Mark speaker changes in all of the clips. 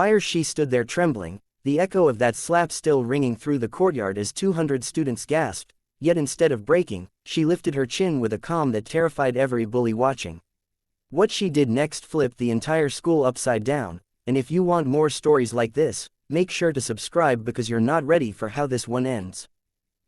Speaker 1: Fire! She stood there trembling, the echo of that slap still ringing through the courtyard as 200 students gasped, yet instead of breaking, she lifted her chin with a calm that terrified every bully watching. What she did next flipped the entire school upside down, and if you want more stories like this, make sure to subscribe because you're not ready for how this one ends.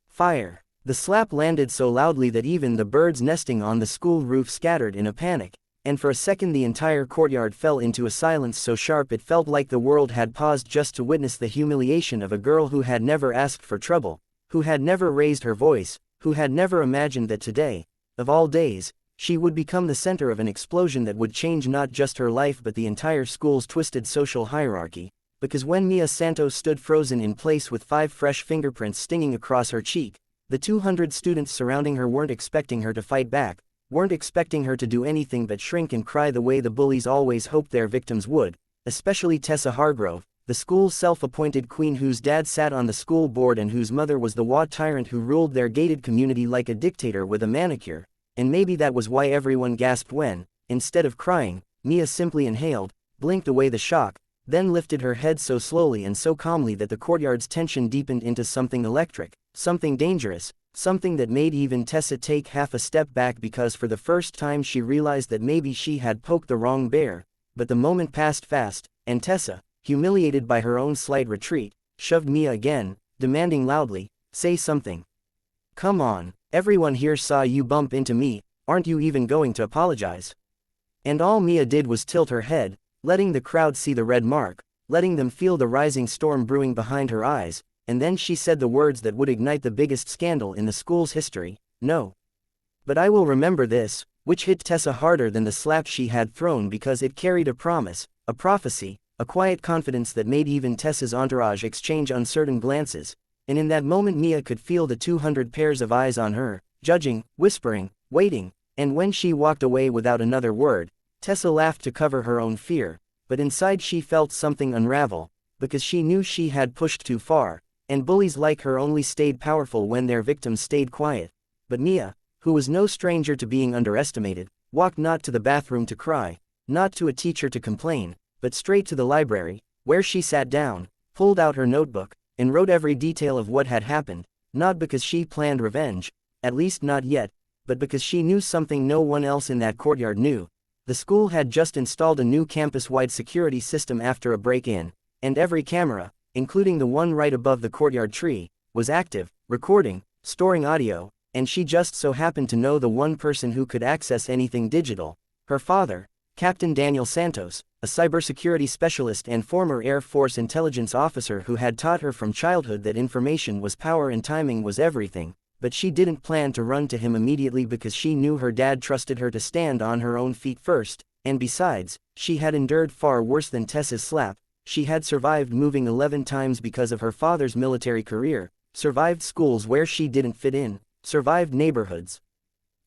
Speaker 1: Fire! The slap landed so loudly that even the birds nesting on the school roof scattered in a panic, and for a second the entire courtyard fell into a silence so sharp it felt like the world had paused just to witness the humiliation of a girl who had never asked for trouble, who had never raised her voice, who had never imagined that today, of all days, she would become the center of an explosion that would change not just her life but the entire school's twisted social hierarchy. Because when Mia Santos stood frozen in place with 5 fresh fingerprints stinging across her cheek, the 200 students surrounding her weren't expecting her to fight back, weren't expecting her to do anything but shrink and cry the way the bullies always hoped their victims would, especially Tessa Hargrove, the school's self-appointed queen whose dad sat on the school board and whose mother was the WA tyrant who ruled their gated community like a dictator with a manicure. And maybe that was why everyone gasped when, instead of crying, Mia simply inhaled, blinked away the shock, then lifted her head so slowly and so calmly that the courtyard's tension deepened into something electric, something dangerous, something that made even Tessa take half a step back because for the first time she realized that maybe she had poked the wrong bear. But the moment passed fast, and Tessa, humiliated by her own slight retreat, shoved Mia again, demanding loudly, "Say something. Come on, everyone here saw you bump into me, aren't you even going to apologize?" And all Mia did was tilt her head, letting the crowd see the red mark, letting them feel the rising storm brewing behind her eyes, and then she said the words that would ignite the biggest scandal in the school's history, "No. But I will remember this," which hit Tessa harder than the slap she had thrown because it carried a promise, a prophecy, a quiet confidence that made even Tessa's entourage exchange uncertain glances, and in that moment Mia could feel the 200 pairs of eyes on her, judging, whispering, waiting, and when she walked away without another word, Tessa laughed to cover her own fear, but inside she felt something unravel, because she knew she had pushed too far, and bullies like her only stayed powerful when their victims stayed quiet. But Mia, who was no stranger to being underestimated, walked not to the bathroom to cry, not to a teacher to complain, but straight to the library, where she sat down, pulled out her notebook, and wrote every detail of what had happened, not because she planned revenge, at least not yet, but because she knew something no one else in that courtyard knew. The school had just installed a new campus-wide security system after a break-in, and every camera, including the one right above the courtyard tree, was active, recording, storing audio, and she just so happened to know the one person who could access anything digital: her father, Captain Daniel Santos, a cybersecurity specialist and former Air Force intelligence officer who had taught her from childhood that information was power and timing was everything. But she didn't plan to run to him immediately because she knew her dad trusted her to stand on her own feet first, and besides, she had endured far worse than Tessa's slap. She had survived moving 11 times because of her father's military career, survived schools where she didn't fit in, survived neighborhoods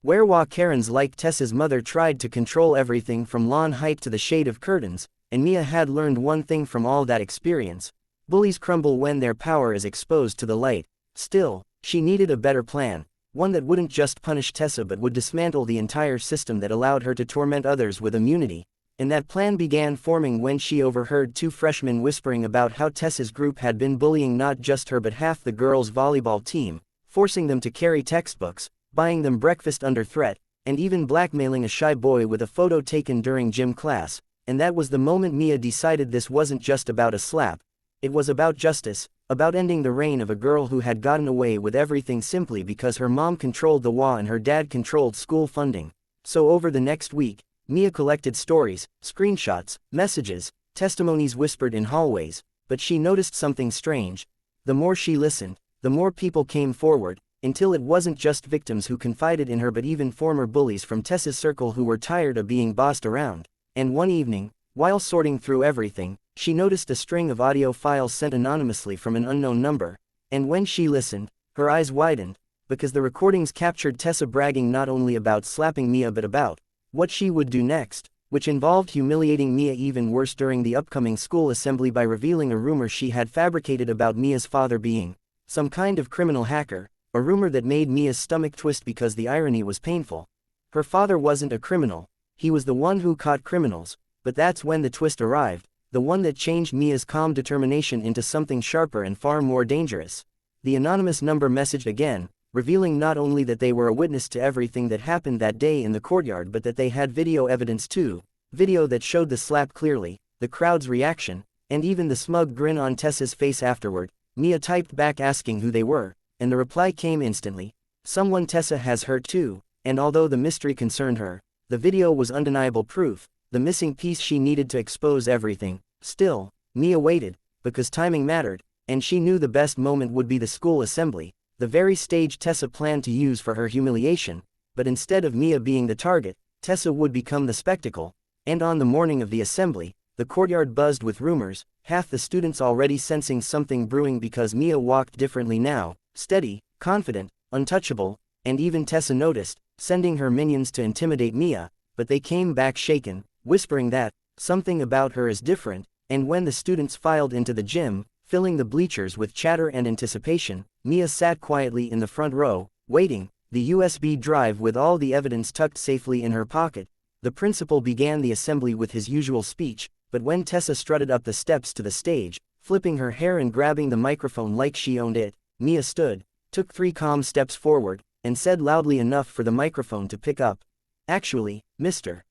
Speaker 1: where Karens like Tessa's mother tried to control everything from lawn height to the shade of curtains, and Mia had learned one thing from all that experience: bullies crumble when their power is exposed to the light. Still, she needed a better plan, one that wouldn't just punish Tessa but would dismantle the entire system that allowed her to torment others with immunity. And that plan began forming when she overheard 2 freshmen whispering about how Tessa's group had been bullying not just her but half the girls' volleyball team, forcing them to carry textbooks, buying them breakfast under threat, and even blackmailing a shy boy with a photo taken during gym class. And that was the moment Mia decided this wasn't just about a slap. It was about justice, about ending the reign of a girl who had gotten away with everything simply because her mom controlled the WA and her dad controlled school funding. So over the next week, Mia collected stories, screenshots, messages, testimonies whispered in hallways, but she noticed something strange. The more she listened, the more people came forward, until it wasn't just victims who confided in her but even former bullies from Tessa's circle who were tired of being bossed around. And one evening, while sorting through everything, she noticed a string of audio files sent anonymously from an unknown number, and when she listened, her eyes widened, because the recordings captured Tessa bragging not only about slapping Mia but about what she would do next, which involved humiliating Mia even worse during the upcoming school assembly by revealing a rumor she had fabricated about Mia's father being some kind of criminal hacker, a rumor that made Mia's stomach twist because the irony was painful. Her father wasn't a criminal, he was the one who caught criminals, but that's when the twist arrived. the one that changed Mia's calm determination into something sharper and far more dangerous. The anonymous number messaged again, revealing not only that they were a witness to everything that happened that day in the courtyard but that they had video evidence too, video that showed the slap clearly, the crowd's reaction, and even the smug grin on Tessa's face afterward. Mia typed back asking who they were, and the reply came instantly: someone Tessa has hurt too. And although the mystery concerned her, the video was undeniable proof, the missing piece she needed to expose everything. Still, Mia waited, because timing mattered, and she knew the best moment would be the school assembly, the very stage Tessa planned to use for her humiliation. But instead of Mia being the target, Tessa would become the spectacle. And on the morning of the assembly, the courtyard buzzed with rumors, half the students already sensing something brewing because Mia walked differently now, steady, confident, untouchable, and even Tessa noticed, sending her minions to intimidate Mia, but they came back shaken, whispering that something about her is different. And when the students filed into the gym, filling the bleachers with chatter and anticipation, Mia sat quietly in the front row, waiting, the USB drive with all the evidence tucked safely in her pocket. The principal began the assembly with his usual speech, but when Tessa strutted up the steps to the stage, flipping her hair and grabbing the microphone like she owned it, Mia stood, took 3 calm steps forward, and said loudly enough for the microphone to pick up, "Actually, Mr.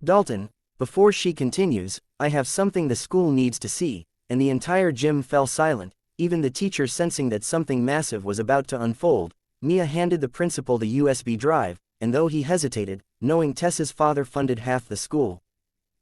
Speaker 1: Dalton, before she continues, I have something the school needs to see." And the entire gym fell silent, even the teacher sensing that something massive was about to unfold. Mia handed the principal the USB drive, and though he hesitated, knowing Tessa's father funded half the school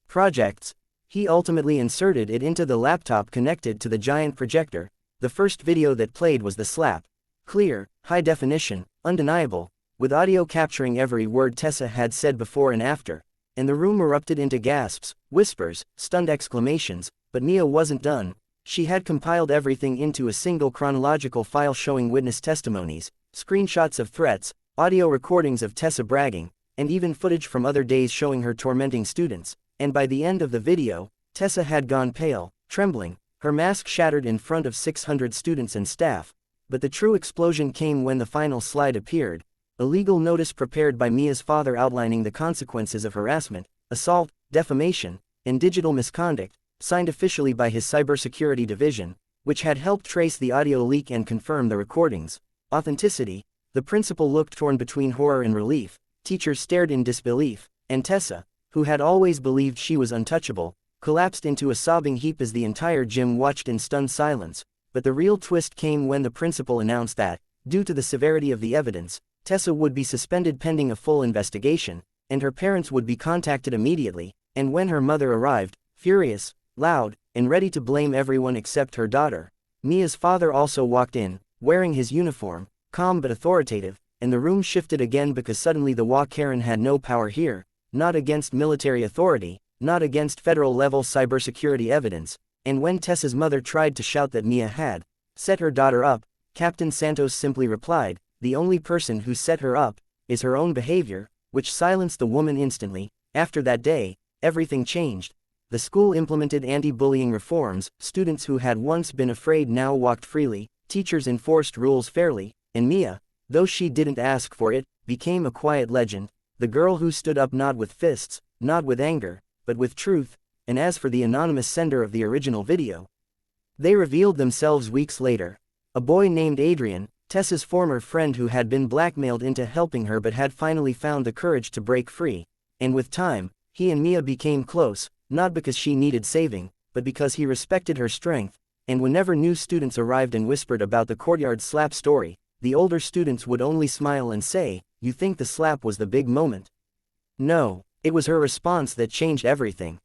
Speaker 1: projects, he ultimately inserted it into the laptop connected to the giant projector. The first video that played was the slap. Clear, high definition, undeniable, with audio capturing every word Tessa had said before and after. And the room erupted into gasps, whispers, stunned exclamations. But Mia wasn't done. She had compiled everything into a single chronological file showing witness testimonies, screenshots of threats, audio recordings of Tessa bragging, and even footage from other days showing her tormenting students. And by the end of the video, Tessa had gone pale, trembling, her mask shattered in front of 600 students and staff. But the true explosion came when the final slide appeared, a legal notice prepared by Mia's father outlining the consequences of harassment, assault, defamation, and digital misconduct, signed officially by his cybersecurity division, which had helped trace the audio leak and confirm the recordings' authenticity. The principal looked torn between horror and relief, teachers stared in disbelief, and Tessa, who had always believed she was untouchable, collapsed into a sobbing heap as the entire gym watched in stunned silence. But the real twist came when the principal announced that, due to the severity of the evidence, Tessa would be suspended pending a full investigation, and her parents would be contacted immediately. And when her mother arrived, furious, loud, and ready to blame everyone except her daughter, Mia's father also walked in, wearing his uniform, calm but authoritative, and the room shifted again because suddenly the HOA Karen had no power here, not against military authority, not against federal-level cybersecurity evidence. And when Tessa's mother tried to shout that Mia had set her daughter up, Captain Santos simply replied, "The only person who set her up is her own behavior," which silenced the woman instantly. After that day, everything changed. The school implemented anti-bullying reforms, students who had once been afraid now walked freely, teachers enforced rules fairly, and Mia, though she didn't ask for it, became a quiet legend, the girl who stood up not with fists, not with anger, but with truth. And as for the anonymous sender of the original video, they revealed themselves weeks later. A boy named Adrian, Tessa's former friend who had been blackmailed into helping her but had finally found the courage to break free. And with time, he and Mia became close, not because she needed saving, but because he respected her strength. And whenever new students arrived and whispered about the courtyard slap story, the older students would only smile and say, "You think the slap was the big moment?" No, it was her response that changed everything.